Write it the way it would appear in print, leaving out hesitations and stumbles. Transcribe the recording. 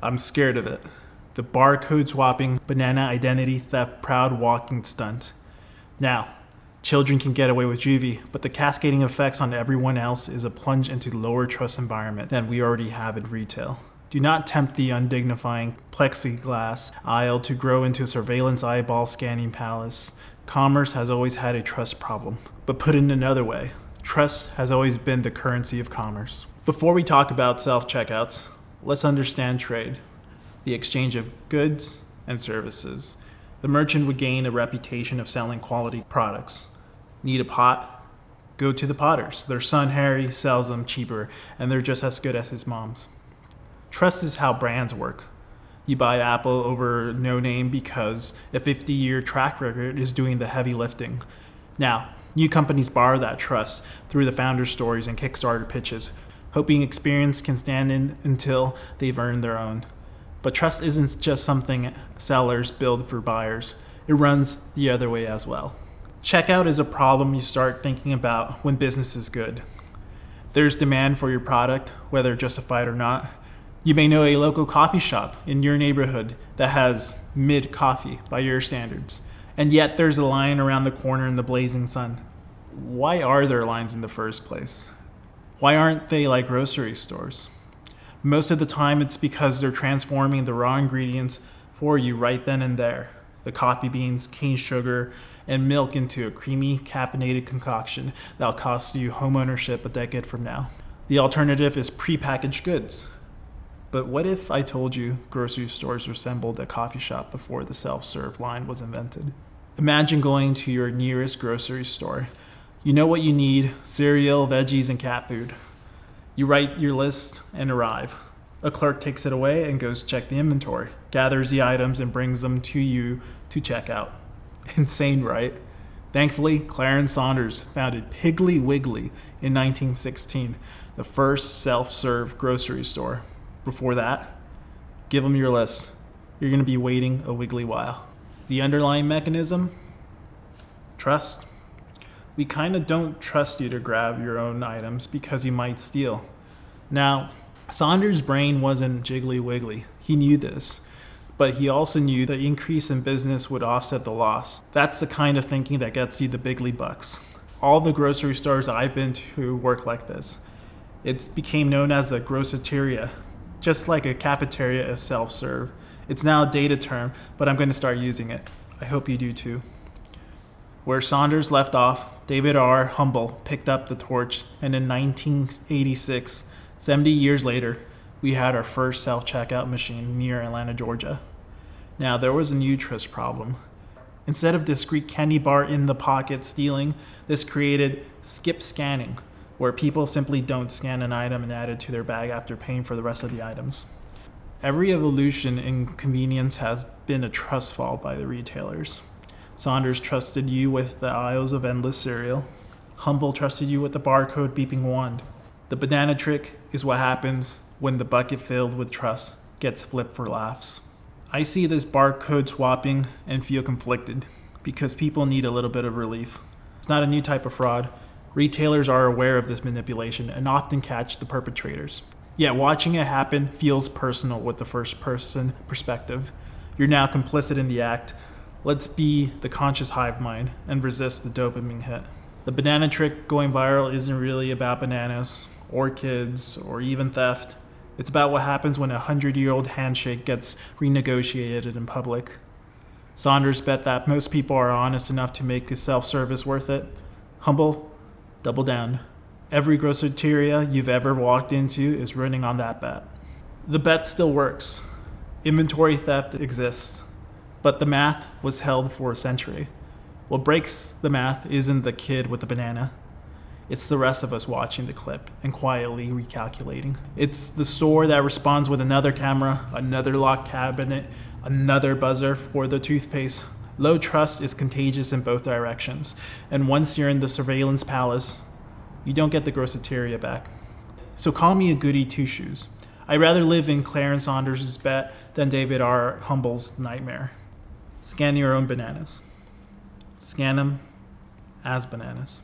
I'm scared of it. The barcode swapping, banana identity theft, proud walking stunt. Now, children can get away with juvie, but the cascading effects on everyone else is a plunge into lower trust environment than we already have in retail. Do not tempt the undignifying plexiglass aisle to grow into a surveillance eyeball scanning palace. Commerce has always had a trust problem. But put it another way, trust has always been the currency of commerce. Before we talk about self-checkouts, let's understand trade, the exchange of goods and services. The merchant would gain a reputation of selling quality products. Need a pot? Go to the potters. Their son Harry sells them cheaper, and they're just as good as his mom's. Trust is how brands work. You buy Apple over No Name because a 50-year track record is doing the heavy lifting. Now, new companies borrow that trust through the founder stories and Kickstarter pitches, hoping experience can stand in until they've earned their own. But trust isn't just something sellers build for buyers. It runs the other way as well. Checkout is a problem you start thinking about when business is good. There's demand for your product, whether justified or not. You may know a local coffee shop in your neighborhood that has mid coffee by your standards, and yet there's a line around the corner in the blazing sun. Why are there lines in the first place? Why aren't they like grocery stores? Most of the time it's because they're transforming the raw ingredients for you right then and there. The coffee beans, cane sugar, and milk into a creamy, caffeinated concoction that'll cost you homeownership a decade from now. The alternative is prepackaged goods. But what if I told you grocery stores resembled a coffee shop before the self-serve line was invented? Imagine going to your nearest grocery store. You know what you need: cereal, veggies, and cat food. You write your list and arrive. A clerk takes it away and goes check the inventory, gathers the items, and brings them to you to check out. Insane, right? Thankfully, Clarence Saunders founded Piggly Wiggly in 1916, the first self-serve grocery store. Before that, give them your list. You're going to be waiting a wiggly while. The underlying mechanism? Trust. We kind of don't trust you to grab your own items because you might steal. Now, Saunders' brain wasn't jiggly wiggly. He knew this, but he also knew the increase in business would offset the loss. That's the kind of thinking that gets you the bigly bucks. All the grocery stores I've been to work like this. It became known as the grosseteria. Just like a cafeteria is self-serve. It's now a dated term, but I'm going to start using it. I hope you do too. Where Saunders left off, David R. Humble picked up the torch, and in 1986, 70 years later, we had our first self-checkout machine near Atlanta, Georgia. Now, there was a new trust problem. Instead of discrete candy bar in the pocket stealing, this created skip scanning, where people simply don't scan an item and add it to their bag after paying for the rest of the items. Every evolution in convenience has been a trust fall by the retailers. Saunders trusted you with the aisles of endless cereal. Humble trusted you with the barcode beeping wand. The banana trick is what happens when the bucket filled with trust gets flipped for laughs. I see this barcode swapping and feel conflicted because people need a little bit of relief. It's not a new type of fraud. Retailers are aware of this manipulation and often catch the perpetrators. Yet watching it happen feels personal with the first-person perspective. You're now complicit in the act. Let's be the conscious hive mind and resist the dopamine hit. The banana trick going viral isn't really about bananas, or kids, or even theft. It's about what happens when a 100-year-old handshake gets renegotiated in public. Saunders bet that most people are honest enough to make the self-service worth it. Humble, double down. Every grosseteria you've ever walked into is running on that bet. The bet still works. Inventory theft exists, but the math was held for a century. What breaks the math isn't the kid with the banana. It's the rest of us watching the clip and quietly recalculating. It's the store that responds with another camera, another locked cabinet, another buzzer for the toothpaste. Low trust is contagious in both directions, and once you're in the surveillance palace, you don't get the grosseteria back. So call me a goody two-shoes. I'd rather live in Clarence Saunders' bet than David R. Humble's nightmare. Scan your own bananas. Scan them as bananas.